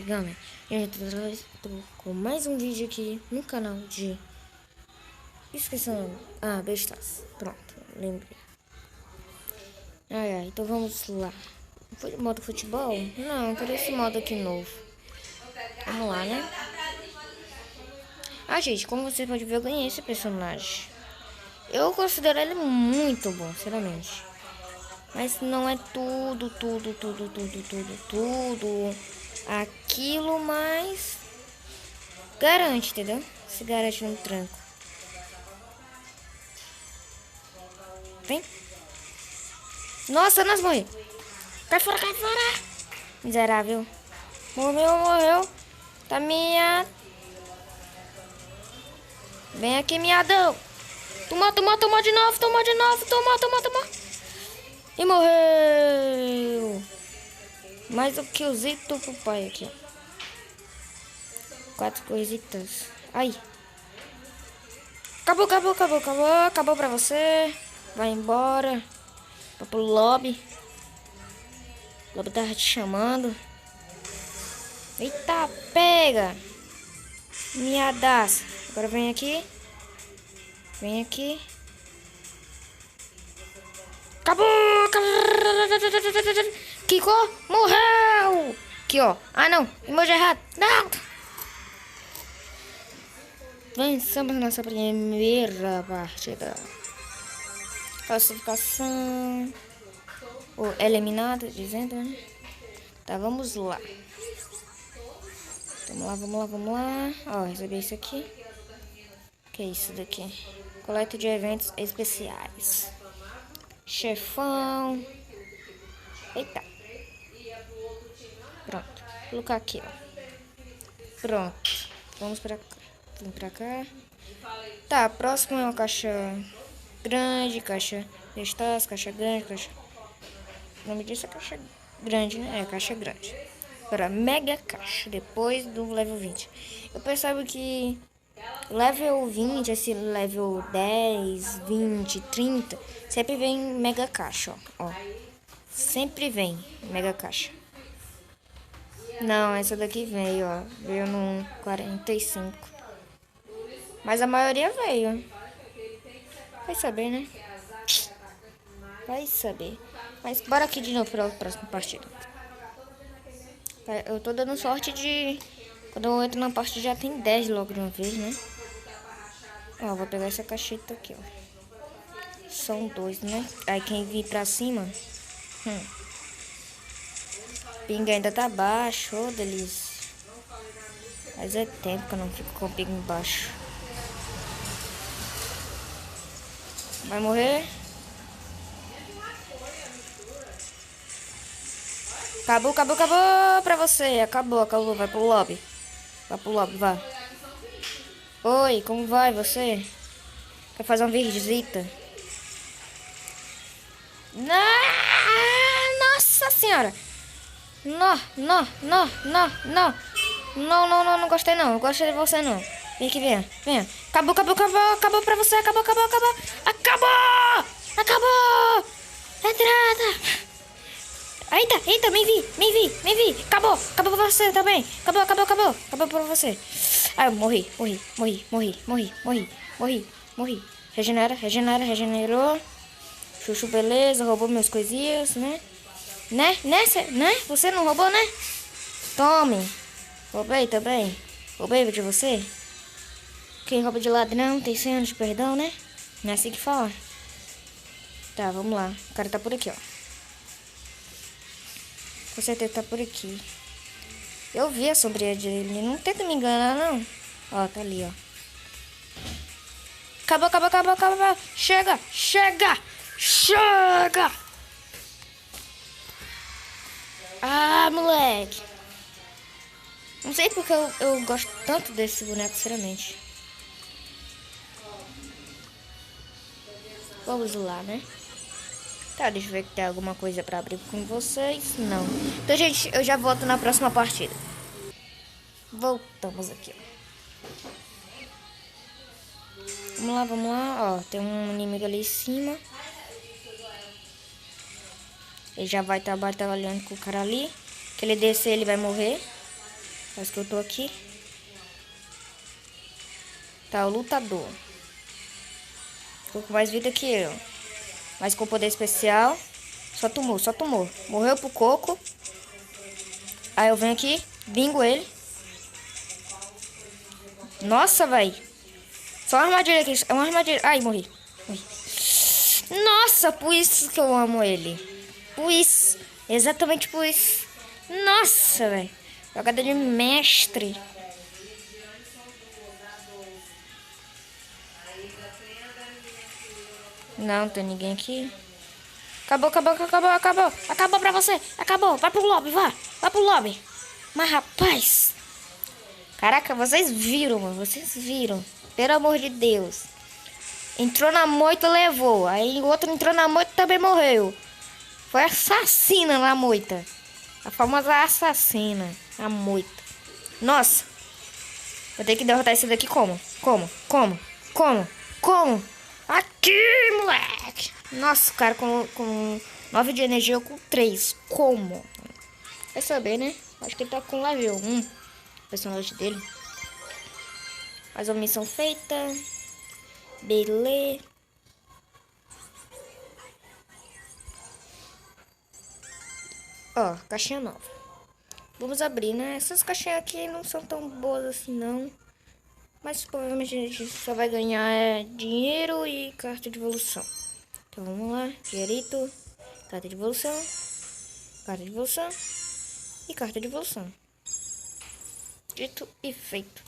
Gamer. Gente, tô com mais um vídeo aqui no canal de... Esqueci o nome. Ah, bestas. Pronto, lembrei. Então vamos lá. Modo futebol? Não, eu quero esse modo aqui novo. Vamos lá, né? Gente, como você pode ver, eu ganhei esse personagem. Eu considero ele muito bom, sinceramente. Mas não é tudo aquilo, mas garante, entendeu? Se garante no tranco. Vem. Nossa, nós morri. Cai fora, cai fora. Miserável. Morreu. Tá minha. Vem aqui, miadão. Tomou de novo. Tomou. E morreu. Mais um killzito pro pai aqui, ó. 4 coisitas. Ai. Acabou pra você. Vai embora. Vai pro lobby. O lobby tava te chamando. Eita, pega. Miadaça. Agora vem aqui. Acabou. Kiko morreu. Aqui, ó. Ah, não. Emoji errado. Não. Vencemos nossa primeira partida. Classificação. Ou eliminado, dizendo, né? Tá, vamos lá. Vamos lá. Ó, recebi isso aqui. Que é isso daqui? Coleta de eventos especiais. Chefão. Eita. Pronto. Vou colocar aqui, ó. Pronto. Vamos pra cá. Vem pra cá. Tá, próximo é uma caixa grande, caixa destaque, caixa grande, caixa... O nome disso é caixa grande, né? É, caixa grande. Agora, mega caixa, depois do level 20. Eu percebo que level 20, esse level 10, 20, 30, sempre vem mega caixa, ó. Sempre vem mega caixa. Não, essa daqui veio, ó. Veio no 45. Mas a maioria veio. Vai saber, né? Vai saber. Mas bora aqui de novo para a próxima partida. Eu tô dando sorte de... Quando eu entro na partida já tem 10 logo de uma vez, né? Ó, vou pegar essa caixeta aqui, ó. São 2, né? Aí quem vir pra cima... Pinga ainda tá baixo, ô delícia. Mas é tempo que eu não fico com o pinga embaixo. Vai morrer? Acabou pra você. Acabou. Vai pro lobby. Vai. Oi, como vai você? Quer fazer uma visita? Nossa senhora. Não gostei não. Não gostei de você não. Vem aqui, venha. Acabou pra você. Acabou. Entrada. Eita, me vi. Acabou pra você também. Acabou pra você. Eu morri. Regenerou. Chuchu, beleza, roubou meus coisinhas, né? Né? Você não roubou, né? Tome. Roubei também. Roubei de você. Quem rouba de ladrão tem 100 anos de perdão, né? Não é assim que fala. Tá, vamos lá. O cara tá por aqui, ó. Com certeza tá por aqui. Eu vi a sombrinha dele. Não tenta me enganar, não. Ó, tá ali, ó. Acabou. Chega. Ah, moleque. Não sei porque eu gosto tanto desse boneco, sinceramente. Vamos lá, né? Tá, deixa eu ver que tem alguma coisa pra abrir com vocês. Não. Então, gente, eu já volto na próxima partida. Voltamos aqui, ó. Vamos lá. Ó, tem um inimigo ali em cima. Ele já vai estar batalhando com o cara ali. Que ele descer, ele vai morrer. Parece que eu tô aqui. Tá, o lutador. Ficou com mais vida que eu. Mas com poder especial. Só tomou, só tomou. Morreu pro coco. Aí eu venho aqui, bingo ele. Nossa, velho. Só uma armadilha aqui. É uma armadilha. Ai, morri. Nossa, por isso que eu amo ele. Por isso. Exatamente por isso. Nossa, velho. Jogada de mestre. Não tem ninguém aqui. Acabou, acabou, acabou, acabou. Acabou pra você. Acabou. Vai pro lobby, vá. Vai pro lobby. Mas, rapaz. Caraca, vocês viram, mano. Vocês viram. Pelo amor de Deus. Entrou na moita, levou. Aí o outro entrou na moita e também morreu. Foi assassina na moita. A famosa assassina. A moita. Nossa. Vou ter que derrotar esse daqui como? Como? Como? Como? Como? Aqui, moleque. Nossa, cara, com 9 de energia, eu com 3. Como? Vai saber, né? Acho que ele tá com level 1. O personagem dele. Mais uma missão feita. Beleza. Ó, caixinha nova. Vamos abrir, né? Essas caixinhas aqui não são tão boas assim, não. Mas provavelmente a gente só vai ganhar dinheiro e carta de evolução. Então vamos lá. Dinheirito. Carta de evolução. Carta de evolução. E carta de evolução. Dito e feito.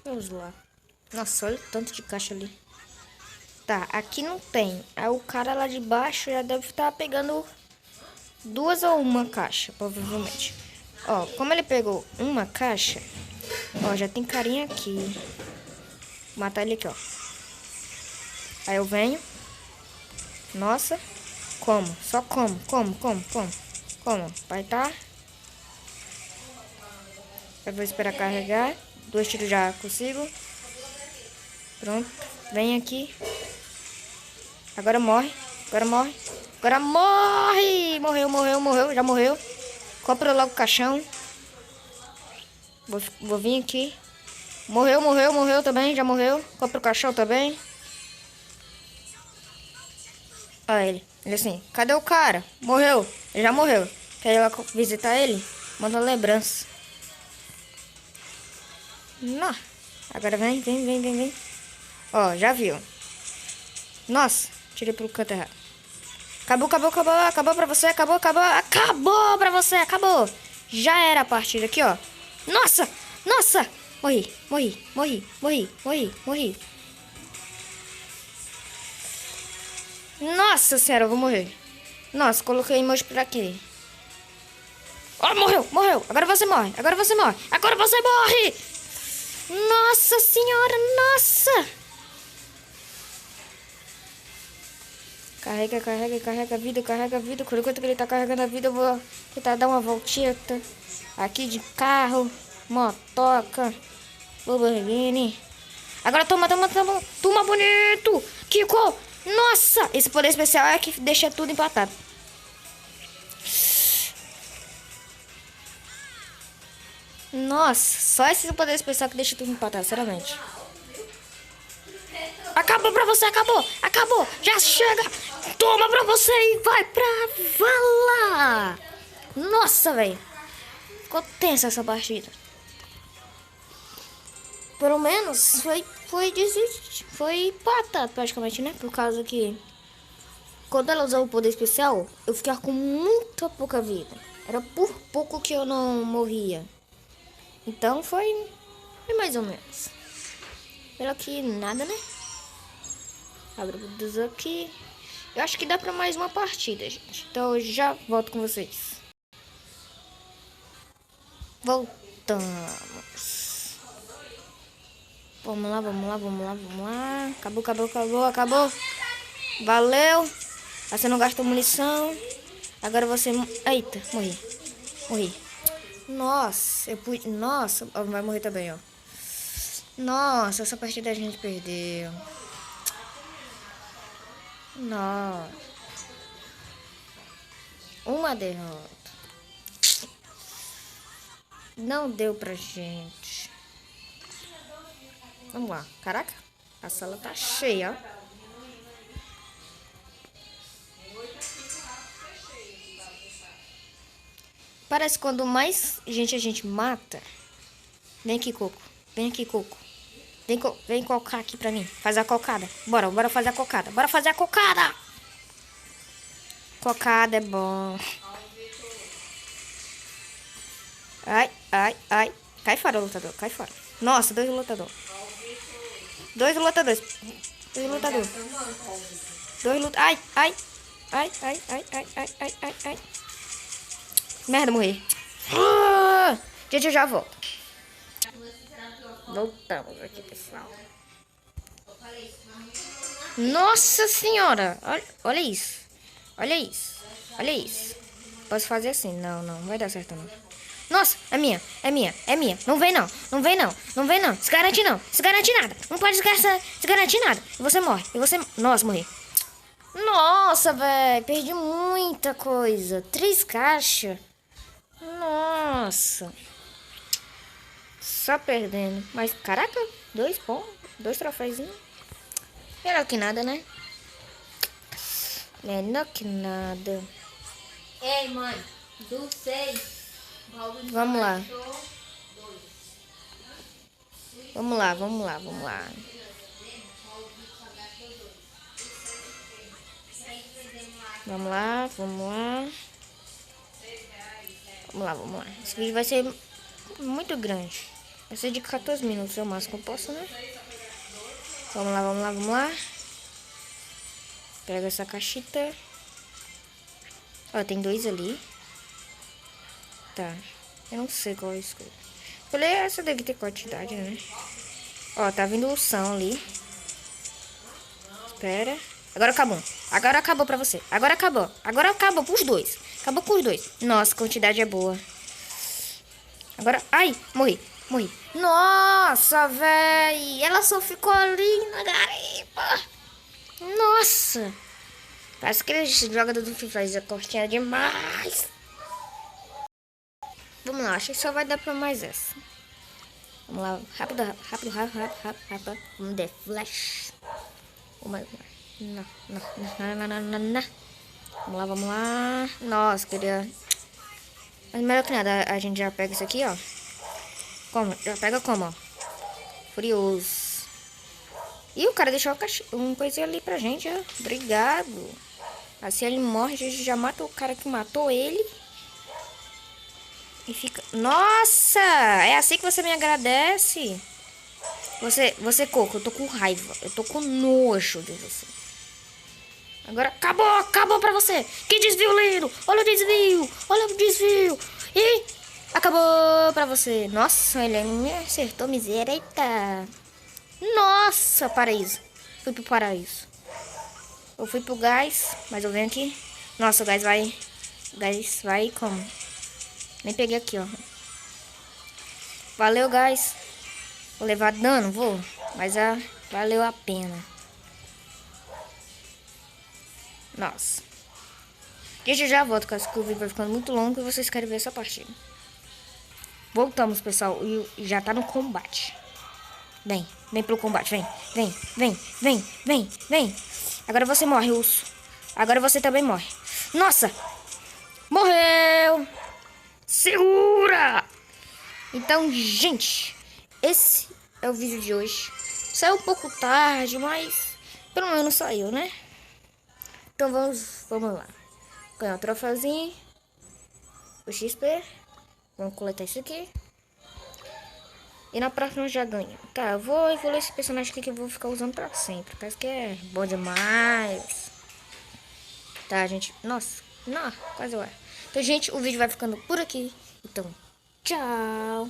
Vamos lá. Nossa, olha o tanto de caixa ali. Tá, aqui não tem. Aí o cara lá de baixo já deve estar pegando 2 ou uma caixa, provavelmente. Ó, como ele pegou uma caixa, ó, já tem carinha aqui. Vou matar ele aqui, ó. Aí eu venho. Nossa. Como? Só como. Como? Vai tá. Eu vou esperar carregar. 2 tiros já consigo. Pronto. Vem aqui. Agora morre. Agora morre. Agora morre! Morreu. Já morreu. Compra logo o caixão. Vou vir aqui. Morreu também. Já morreu. Compra o caixão também. Olha ele. Ele assim. Cadê o cara? Morreu. Ele já morreu. Quer ir lá visitar ele? Manda lembrança. Não. Agora vem. Ó, já viu. Nossa. Tirei pro canto errado. Acabou pra você, acabou pra você, acabou. Já era a partida aqui, ó. Nossa. Morri. Nossa senhora, eu vou morrer. Nossa, coloquei emoji por aqui. Ó, morreu. Agora você morre. Nossa senhora, nossa. Carrega a vida. Por enquanto que ele tá carregando a vida, eu vou tentar dar uma voltita. Aqui de carro, motoca, Lamborghini. Agora toma bonito. Kiko, nossa, esse poder especial é que deixa tudo empatado. Nossa, só esse poder especial que deixa tudo empatado, sinceramente. Acabou pra você, acabou. Já chega. Toma pra você e vai pra vala. Nossa, velho. Ficou tensa essa partida. Pelo menos foi empatado praticamente, né? Por causa que quando ela usou o poder especial, eu ficava com muita pouca vida. Era por pouco que eu não morria. Então foi mais ou menos. Pelo que nada, né? Abre o aqui. Eu acho que dá pra mais uma partida, gente. Então eu já volto com vocês. Voltamos. Vamos lá. Acabou. Valeu. Você não gastou munição. Agora você... Eita, morri. Nossa, Nossa, vai morrer também, ó. Nossa, essa partida a gente perdeu. Nossa. Uma derrota. Não deu pra gente. Vamos lá. Caraca, a sala tá cheia, ó. Parece que quando mais gente a gente mata... Vem aqui, Coco. Vem aqui, Coco. Vem colocar aqui pra mim. Faz a cocada. Bora fazer a cocada. Bora fazer a cocada. Cocada é bom. Ai. Cai fora, lutador. Cai fora. Nossa, dois lutadores. Dois lutadores. Ai. Merda, morri. Gente, eu já volto. Voltamos aqui, pessoal. Nossa senhora. Olha isso. Olha isso. Posso fazer assim? Não vai dar certo não. Nossa, é minha. Não vem não. Se garante nada. Não pode se garantir nada. E você morre. Nossa, morri. Nossa, velho. Perdi muita coisa. 3 caixas. Nossa. Só perdendo. Mas, caraca, 2 pontos. 2 troféuzinhos. Melhor que nada, né? Menor que nada. Ei, mãe. Do 6. Vamos lá. Vamos lá. Vamos lá. Esse vídeo vai ser muito grande. Vai ser de 14 minutos, é o máximo que eu posso, né? Vamos lá. Pega essa caixita. Ó, tem 2 ali. Tá. Eu não sei qual é isso. Falei, essa deve ter quantidade, né? Ó, tá vindo o som ali. Espera. Agora acabou pra você. Agora acabou pros 2. Acabou com os 2. Nossa, a quantidade é boa. Agora... Ai, morri. Nossa, véi. Ela só ficou ali na garimpa. Nossa. Parece que eles jogadores do FIFA fazem a cortinha demais. Vamos lá, acho que só vai dar pra mais essa. Vamos lá, rápido. Vamos de flash. Não. Vamos lá. Nossa, queria... Mas melhor que nada, a gente já pega isso aqui, ó. Já pega como, ó. Furioso. E o cara deixou uma coisinha ali pra gente, ó. Obrigado. Assim ele morre, a gente já mata o cara que matou ele. E fica... Nossa! É assim que você me agradece? Você, Coco, eu tô com raiva. Eu tô com nojo de você. Agora acabou pra você. Que desvio lindo. Olha o desvio. E acabou pra você. Nossa, ele me acertou, miséria. Eita. Nossa, paraíso. Fui pro paraíso. Eu fui pro gás, mas eu venho aqui. Nossa, o gás vai como? Nem peguei aqui, ó. Valeu, gás. Vou levar dano, vou. Mas valeu a pena. Nossa. Gente, eu já volto, caso que o vídeo vai ficando muito longo e vocês querem ver essa partida. Voltamos, pessoal. E já tá no combate. Vem pro combate, vem. Agora você morre, urso. Agora você também morre. Nossa! Morreu! Segura! Então, gente, esse é o vídeo de hoje. Saiu um pouco tarde, mas pelo menos saiu, né? Então vamos lá. Ganhar o troféuzinho. O XP. Vamos coletar isso aqui. E na próxima eu já ganho. Tá, eu vou evoluir esse personagem aqui que eu vou ficar usando pra sempre. Parece que é bom demais. Tá, gente. Nossa. Não, quase lá. Então, gente, o vídeo vai ficando por aqui. Então, tchau.